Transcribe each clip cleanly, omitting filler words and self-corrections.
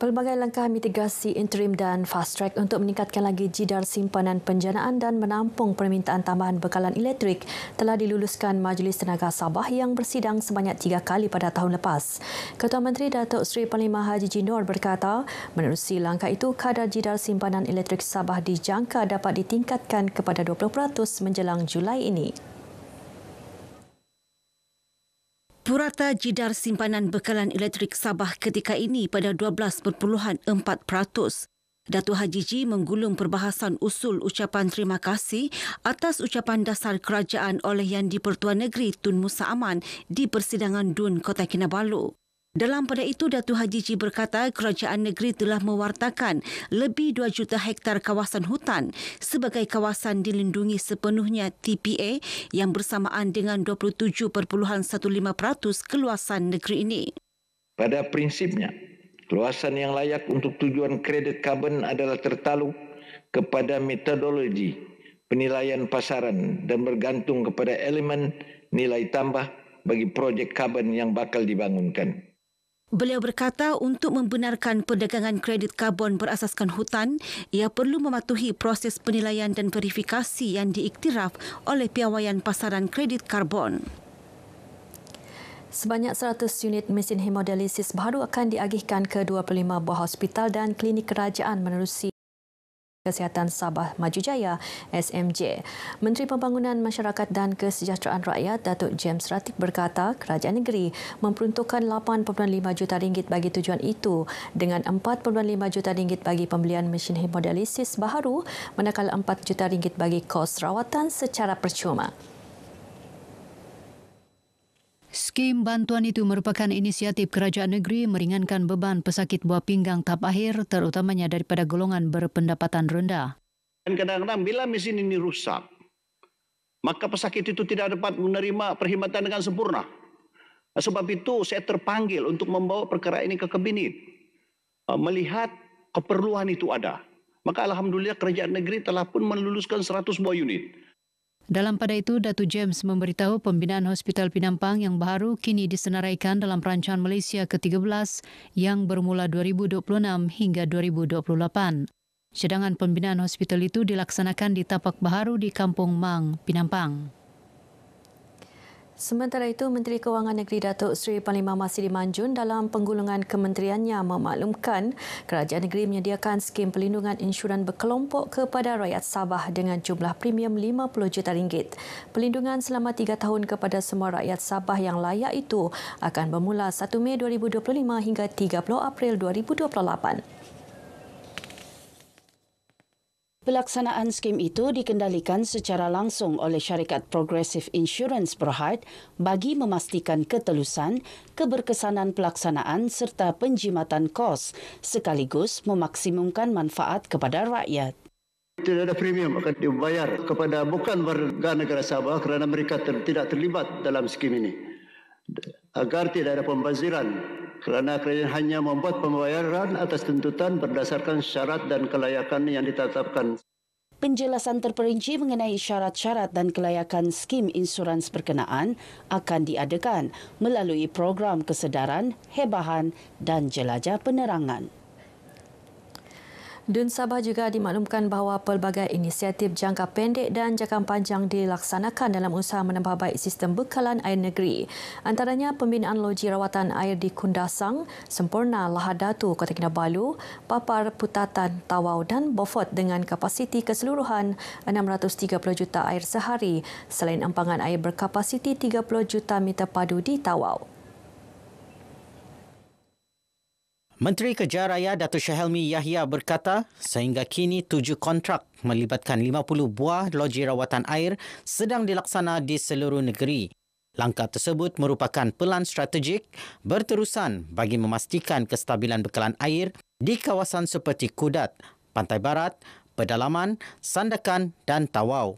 Pelbagai langkah mitigasi interim dan fast track untuk meningkatkan lagi jidar simpanan penjanaan dan menampung permintaan tambahan bekalan elektrik telah diluluskan Majlis Tenaga Sabah yang bersidang sebanyak 3 kali pada tahun lepas. Ketua Menteri Datuk Seri Panglima Haji Jinor berkata, menerusi langkah itu, kadar jidar simpanan elektrik Sabah dijangka dapat ditingkatkan kepada 20% menjelang Julai ini. Purata jidar simpanan bekalan elektrik Sabah ketika ini pada 12.4%. Datuk Haji Ji menggulung perbahasan usul ucapan terima kasih atas ucapan dasar kerajaan oleh Yang di-Pertuan Negeri Tun Musa Aman di persidangan DUN Kota Kinabalu. Dalam pada itu, Datuk Haji Ji berkata kerajaan negeri telah mewartakan lebih 2 juta hektar kawasan hutan sebagai kawasan dilindungi sepenuhnya TPA yang bersamaan dengan 27.15% keluasan negeri ini. Pada prinsipnya, luasan yang layak untuk tujuan kredit karbon adalah tertakluk kepada metodologi penilaian pasaran dan bergantung kepada elemen nilai tambah bagi projek karbon yang bakal dibangunkan. Beliau berkata untuk membenarkan perdagangan kredit karbon berasaskan hutan, ia perlu mematuhi proses penilaian dan verifikasi yang diiktiraf oleh piawaian pasaran kredit karbon. Sebanyak 100 unit mesin hemodialisis baru akan diagihkan ke 25 buah hospital dan klinik kerajaan menerusi Kesihatan Sabah Maju Jaya SMJ. Menteri Pembangunan Masyarakat dan Kesejahteraan Rakyat Datuk James Ratib berkata kerajaan negeri memperuntukkan 8.5 juta ringgit bagi tujuan itu dengan 4.5 juta ringgit bagi pembelian mesin hemodialisis baru manakala 4 juta ringgit bagi kos rawatan secara percuma. Skim bantuan itu merupakan inisiatif kerajaan negeri meringankan beban pesakit buah pinggang tahap akhir terutamanya daripada golongan berpendapatan rendah. Dan kadang-kadang bila mesin ini rusak, maka pesakit itu tidak dapat menerima perkhidmatan dengan sempurna. Sebab itu saya terpanggil untuk membawa perkara ini ke kabinet. Melihat keperluan itu ada. Maka alhamdulillah kerajaan negeri telah pun meluluskan 100 buah unit. Dalam pada itu, Datuk James memberitahu pembinaan Hospital Pinampang yang baru kini disenaraikan dalam perancangan Malaysia ke-13 yang bermula 2026 hingga 2028. Cadangan pembinaan hospital itu dilaksanakan di tapak baharu di Kampung Mang, Pinampang. Sementara itu, Menteri Kewangan Negeri Datuk Seri Panglima Masidi Manjun dalam penggulungan kementeriannya memaklumkan kerajaan negeri menyediakan skim pelindungan insuran berkelompok kepada rakyat Sabah dengan jumlah premium RM50 juta. Pelindungan selama 3 tahun kepada semua rakyat Sabah yang layak itu akan bermula 1 Mei 2025 hingga 30 April 2028. Pelaksanaan skim itu dikendalikan secara langsung oleh syarikat Progressive Insurance Berhad bagi memastikan ketelusan, keberkesanan pelaksanaan serta penjimatan kos sekaligus memaksimumkan manfaat kepada rakyat. Tidak ada premium akan dibayar kepada bukan warga negara Sabah kerana mereka tidak terlibat dalam skim ini. Agar tidak ada pembaziran kerana kerajaan hanya membuat pembayaran atas tuntutan berdasarkan syarat dan kelayakan yang ditetapkan. Penjelasan terperinci mengenai syarat-syarat dan kelayakan skim insurans berkenaan akan diadakan melalui program kesedaran, hebahan dan jelajah penerangan. DUN Sabah juga dimaklumkan bahawa pelbagai inisiatif jangka pendek dan jangka panjang dilaksanakan dalam usaha menambah baik sistem bekalan air negeri. Antaranya pembinaan loji rawatan air di Kundasang, Sempurna, Lahad Datu, Kota Kinabalu, Papar, Putatan, Tawau dan Beaufort dengan kapasiti keseluruhan 630 juta air sehari selain empangan air berkapasiti 30 juta meter padu di Tawau. Menteri Kerja Raya Datuk Syahelmi Yahya berkata, sehingga kini 7 kontrak melibatkan 50 buah loji rawatan air sedang dilaksana di seluruh negeri. Langkah tersebut merupakan pelan strategik berterusan bagi memastikan kestabilan bekalan air di kawasan seperti Kudat, Pantai Barat, Pedalaman, Sandakan dan Tawau.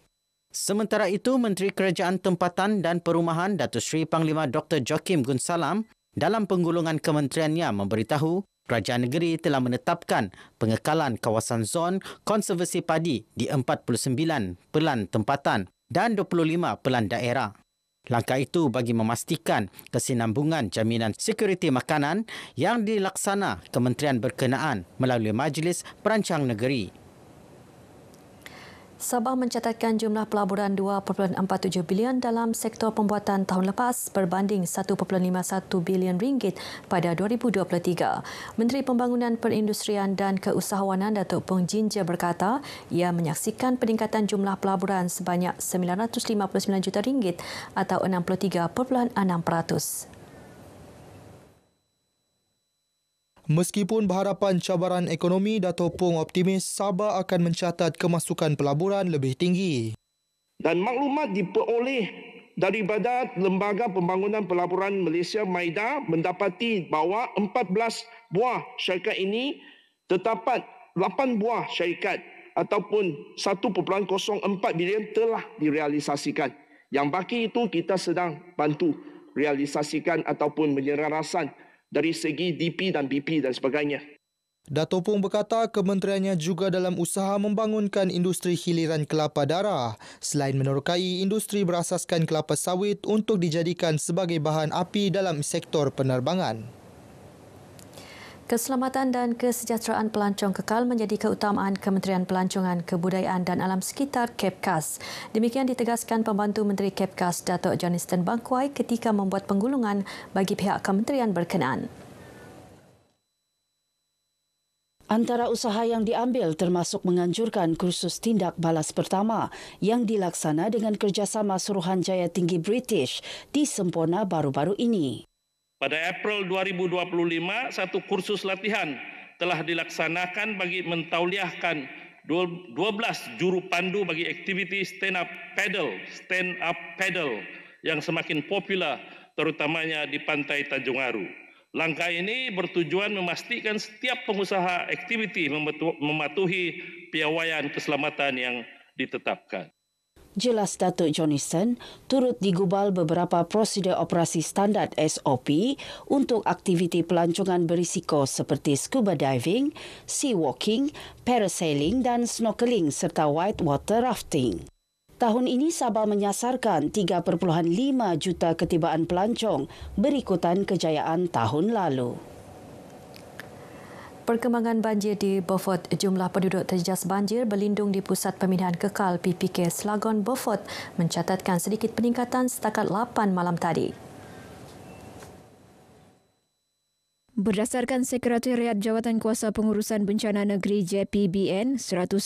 Sementara itu, Menteri Kerajaan Tempatan dan Perumahan Datuk Seri Panglima Dr. Joakim Gunsalam dalam penggulungan kementeriannya memberitahu kerajaan negeri telah menetapkan pengekalan kawasan zon konservasi padi di 49 pelan tempatan dan 25 pelan daerah. Langkah itu bagi memastikan kesinambungan jaminan sekuriti makanan yang dilaksana kementerian berkenaan melalui Majlis Perancang Negeri. Sabah mencatatkan jumlah pelaburan 2.47 bilion dalam sektor pembuatan tahun lepas berbanding 1.51 bilion ringgit pada 2023. Menteri Pembangunan Perindustrian dan Keusahawanan Datuk Pung Jinja berkata ia menyaksikan peningkatan jumlah pelaburan sebanyak 959 juta ringgit atau 63.6%. Meskipun berhadapan cabaran ekonomi, Dato' Pung optimis Sabah akan mencatat kemasukan pelaburan lebih tinggi. Dan maklumat diperoleh daripada Lembaga Pembangunan Pelaburan Malaysia MAIDA mendapati bahawa 14 buah syarikat ini terdapat 8 buah syarikat ataupun 1.04 bilion telah direalisasikan. Yang baki itu kita sedang bantu realisasikan ataupun menyelarasan dari segi DP dan BP dan sebagainya. Dato' Pung berkata kementeriannya juga dalam usaha membangunkan industri hiliran kelapa darah selain menerokai industri berasaskan kelapa sawit untuk dijadikan sebagai bahan api dalam sektor penerbangan. Keselamatan dan kesejahteraan pelancong kekal menjadi keutamaan Kementerian Pelancongan, Kebudayaan dan Alam Sekitar KEPKAS. Demikian ditegaskan Pembantu Menteri KEPKAS Datuk Johnston Bangkwai ketika membuat penggulungan bagi pihak kementerian berkenaan. Antara usaha yang diambil termasuk menganjurkan kursus tindak balas pertama yang dilaksana dengan kerjasama Suruhanjaya Tinggi British di Semporna baru-baru ini. Pada April 2025, satu kursus latihan telah dilaksanakan bagi mentauliahkan 12 juru pandu bagi aktiviti stand-up paddle yang semakin popular terutamanya di pantai Tanjung Aru. Langkah ini bertujuan memastikan setiap pengusaha aktiviti mematuhi piawaian keselamatan yang ditetapkan. Jelas Datuk Johnston turut digubal beberapa prosedur operasi standard SOP untuk aktiviti pelancongan berisiko seperti scuba diving, sea walking, parasailing dan snorkeling serta whitewater rafting. Tahun ini Sabah menyasarkan 3.5 juta ketibaan pelancong berikutan kejayaan tahun lalu. Perkembangan banjir di Beaufort, jumlah penduduk terjejas banjir berlindung di Pusat Pemindahan Kekal PPK Selagor Beaufort mencatatkan sedikit peningkatan setakat 8 malam tadi. Berdasarkan Sekretariat Jawatan Kuasa Pengurusan Bencana Negeri JPBN, 155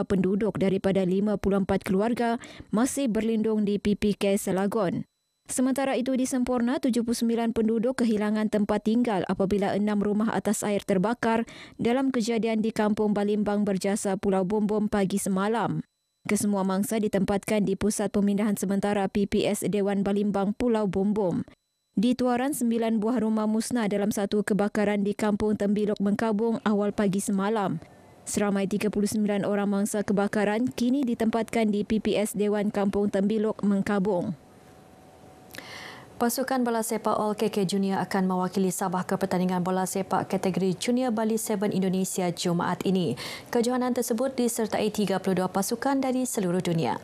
penduduk daripada 54 keluarga masih berlindung di PPK Selagor. Sementara itu di Semporna, 79 penduduk kehilangan tempat tinggal apabila 6 rumah atas air terbakar dalam kejadian di Kampung Balimbang Berjasa Pulau Bombom pagi semalam. Kesemua mangsa ditempatkan di Pusat Pemindahan Sementara PPS Dewan Balimbang Pulau Bombom. Di Tuaran, 9 buah rumah musnah dalam satu kebakaran di Kampung Tembilok Mengkabung awal pagi semalam. Seramai 39 orang mangsa kebakaran kini ditempatkan di PPS Dewan Kampung Tembilok Mengkabung. Pasukan bola sepak All KK Junior akan mewakili Sabah ke pertandingan bola sepak kategori Junior Bali 7 Indonesia Jumaat ini. Kejohanan tersebut disertai 32 pasukan dari seluruh dunia.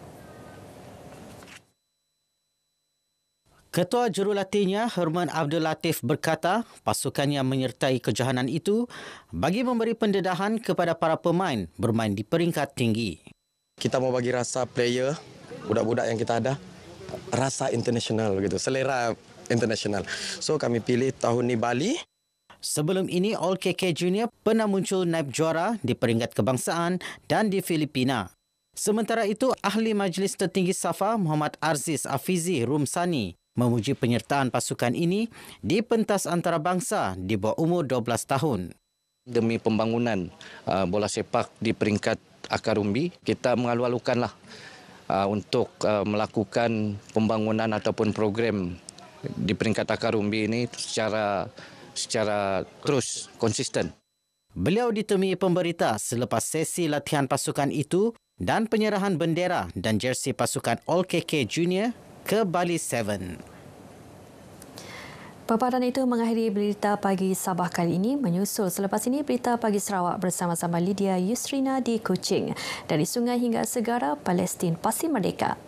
Ketua Jurulatihnya Herman Abdul Latif berkata pasukannya menyertai kejohanan itu bagi memberi pendedahan kepada para pemain bermain di peringkat tinggi. Kita mau bagi rasa player, budak-budak yang kita ada, rasa international gitu, selera international. So kami pilih tahun ni Bali. Sebelum ini All KK Junior pernah muncul naib juara di peringkat kebangsaan dan di Filipina. Sementara itu Ahli Majlis Tertinggi SAFA Muhammad Aziz Afizi Rumsani memuji penyertaan pasukan ini di pentas antarabangsa di bawah umur 12 tahun. Demi pembangunan bola sepak di peringkat akar umbi, kita mengalu-alukanlah untuk melakukan pembangunan ataupun program di peringkat akar umbi ini secara terus konsisten. Beliau ditemui pemberita selepas sesi latihan pasukan itu dan penyerahan bendera dan jersey pasukan All KK Junior ke Bali 7. Paparan itu mengakhiri berita pagi Sabah kali ini. Menyusul selepas ini berita pagi Sarawak bersama-sama Lydia Yusrina di Kuching. Dari sungai hingga segara, Palestin pasti merdeka.